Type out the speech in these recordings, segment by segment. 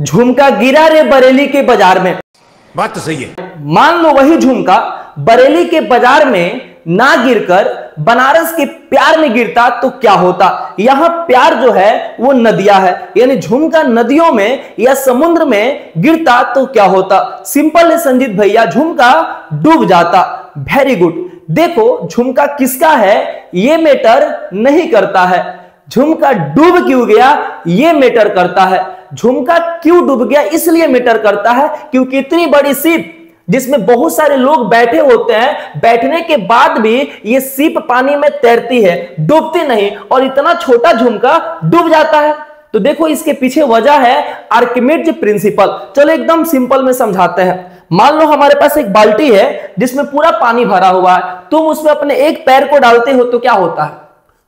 झुमका गिरा रे बरेली के बाजार में। बात तो सही है। मान लो वही झुमका बरेली के बाजार में ना गिरकर बनारस के प्यार में गिरता तो क्या होता। यहां प्यार जो है वो नदियां है, यानी झुमका नदियों में या समुद्र में गिरता तो क्या होता। सिंपल है संजीत भैया, झुमका डूब जाता। Very good. देखो झुमका किसका है ये मैटर नहीं करता है, झुमका डूब क्यों गया ये मैटर करता है। झुमका क्यों डूब गया इसलिए मैटर करता है क्योंकि इतनी बड़ी शिप जिसमें बहुत सारे लोग बैठे होते हैं, बैठने के बाद भी ये शिप पानी में तैरती है, डूबती नहीं, और इतना छोटा झुमका डूब जाता है। तो देखो इसके पीछे वजह है आर्किमिडीज प्रिंसिपल। चलो एकदम सिंपल में समझाते हैं। मान लो हमारे पास एक बाल्टी है जिसमें पूरा पानी भरा हुआ है, तुम उसमें अपने एक पैर को डालते हो तो क्या होता है,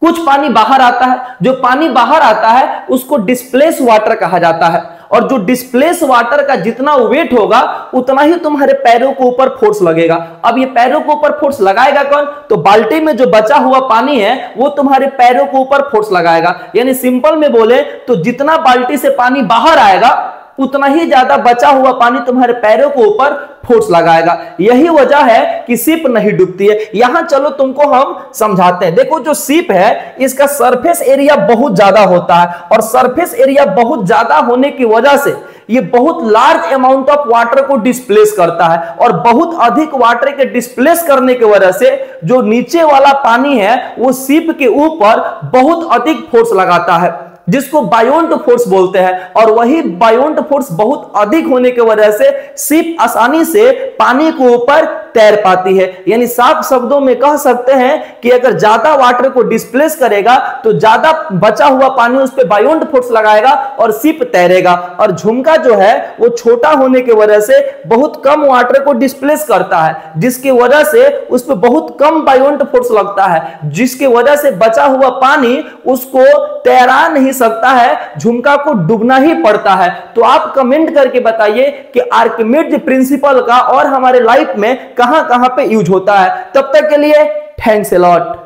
कुछ पानी बाहर आता है। जो पानी बाहर आता है उसको डिस्प्लेस वाटर कहा जाता है, और जो डिस्प्लेस वाटर का जितना वेट होगा उतना ही तुम्हारे पैरों के ऊपर फोर्स लगेगा। अब ये पैरों के ऊपर फोर्स लगाएगा कौन, तो बाल्टी में जो बचा हुआ पानी है वो तुम्हारे पैरों के ऊपर फोर्स लगाएगा। यानी सिंपल में बोले तो जितना बाल्टी से पानी बाहर आएगा उतना ही ज्यादा बचा हुआ पानी तुम्हारे पैरों के ऊपर फोर्स लगाएगा। यही वजह है कि शिप नहीं डूबती है। यहां चलो तुमको हम समझाते हैं। देखो जो शिप है इसका सरफेस एरिया बहुत ज्यादा होता है, और सरफेस एरिया बहुत ज्यादा होने की वजह से ये बहुत लार्ज अमाउंट ऑफ वाटर को डिस्प्लेस करता है, और बहुत अधिक वाटर के डिस्प्लेस करने की वजह से जो नीचे वाला पानी है वो शिप के ऊपर बहुत अधिक फोर्स लगाता है, जिसको बायोंट फोर्स बोलते हैं। और वही बायोंट फोर्स बहुत अधिक होने की वजह से शिप आसानी से पानी के ऊपर तैर पाती है। यानी साफ शब्दों में कह सकते हैं कि अगर ज्यादा वाटर को डिस्प्लेस करेगा तो ज्यादा बचा हुआ पानी उस पर बायोंट फोर्स लगाएगा और शिप तैरेगा। और झुमका जो है वो छोटा होने की वजह से बहुत कम वाटर को डिस्प्लेस करता है, जिसकी वजह से उस पर बहुत कम बायोंट फोर्स लगता है, जिसकी वजह से बचा हुआ पानी उसको तैरा नहीं सकता है, झुमका को डूबना ही पड़ता है। तो आप कमेंट करके बताइए कि आर्किमिडीज प्रिंसिपल का और हमारे लाइफ में कहां कहां पे यूज होता है। तब तक के लिए थैंक्स अ लॉट।